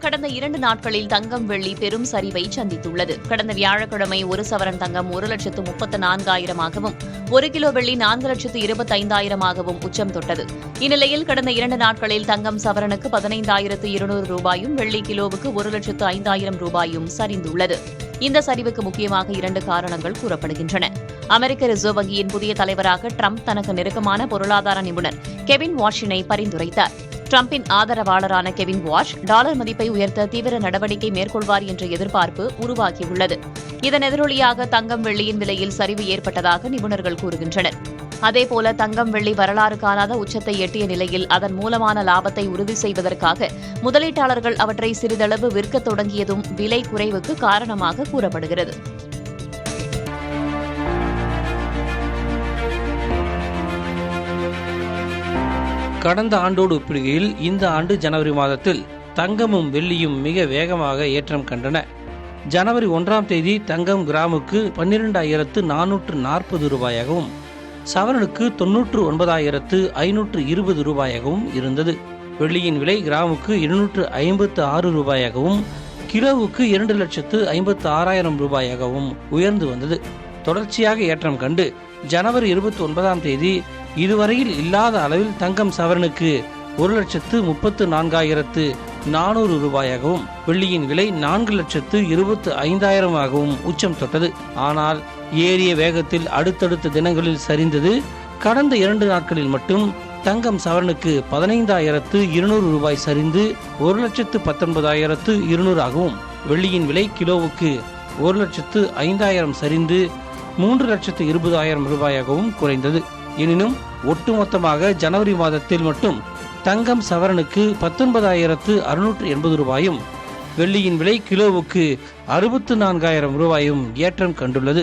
கடந்த 2 நாட்களில் தங்கம் வெள்ளி பெரும் சரிவை சந்தித்துள்ளது. கடந்த வியாழக்கிழமை 1 சவரன் தங்கம் 1,34,000ஆகவும் 1 கிலோ வெள்ளி 4,25,000ஆகவும் உச்சம் தொட்டது. இந்நிலையில் கடந்த 2 நாட்களில் தங்கம் சவரனுக்கு 15,200 ரூபாயும் வெள்ளி கிலோவுக்கு 1,05,000 ரூபாயும் சரிந்துள்ளது. இந்த சரிவுக்கு முக்கியமாக 2 காரணங்கள் கூறப்படுகின்றன. அமெரிக்க ரிசர்வ் வங்கியின் புதிய தலைவராக ட்ரம்ப் தனக்கு நெருக்கமான பொருளாதார நிபுணர் கெவின் வாஷினை பரிந்துரைத்தார். ட்ரம்பின் ஆதரவாளரான கெவின் வாஷ் டாலர் மதிப்பை உயர்த்த தீவிர நடவடிக்கை மேற்கொள்வார் என்ற எதிர்பார்ப்பு உருவாகியுள்ளது. இதன் எதிரொலியாக தங்கம் வெள்ளியின் விலையில் சரிவு ஏற்பட்டதாக நிபுணர்கள் கூறுகின்றனர். அதேபோல தங்கம் வெள்ளி வரலாறு காணாத உச்சத்தை எட்டிய நிலையில் அதன் மூலமான லாபத்தை உறுதி செய்வதற்காக முதலீட்டாளர்கள் அவற்றை சிறிதளவு விற்கத் தொடங்கியதும் விலை குறைவுக்கு காரணமாக கூறப்படுகிறது. கடந்த ஆண்டோடு ஒப்பிடுகையில் இந்த ஆண்டு ஜனவரி மாதத்தில் தங்கமும் வெள்ளியும் மிக வேகமாக ஏற்றம் கண்டன. ஜனவரி 1ஆம் தேதி தங்கம் கிராமுக்கு 12,440 ரூபாயாகவும் சவரனுக்கு 99,520 ரூபாயாகவும் இருந்தது. வெள்ளியின் விலை கிராமுக்கு 256 ரூபாயாகவும் கிலோவுக்கு 2,56,000 ரூபாயாகவும் உயர்ந்து வந்தது. தொடர்ச்சியாக ஏற்றம் கண்டு ஜனவரி 29ஆம் தேதி இதுவரையில் இல்லாத அளவில் தங்கம் சவரனுக்கு 1,34,400 ரூபாயாகவும் வெள்ளியின் விலை 4,25,000ஆகவும் உச்சம் தொட்டது. ஆனால் ஏறிய வேகத்தில் அடுத்தடுத்த தினங்களில் சரிந்தது. கடந்த 2 நாட்களில் மட்டும் தங்கம் சவரனுக்கு 15,200 ரூபாய் சரிந்து 1,19,200 ஆகவும் வெள்ளியின் விலை கிலோவுக்கு 1,05,000 சரிந்து 3,20,000 ரூபாயாகவும் குறைந்தது. எனினும் ஒட்டுமொத்தமாக ஜனவரி மாதத்தில் மட்டும் தங்கம் சவரனுக்கு 19,680 ரூபாயும் வெள்ளியின் விலை கிலோவுக்கு 64,000 ரூபாயும் ஏற்றம் கண்டுள்ளது.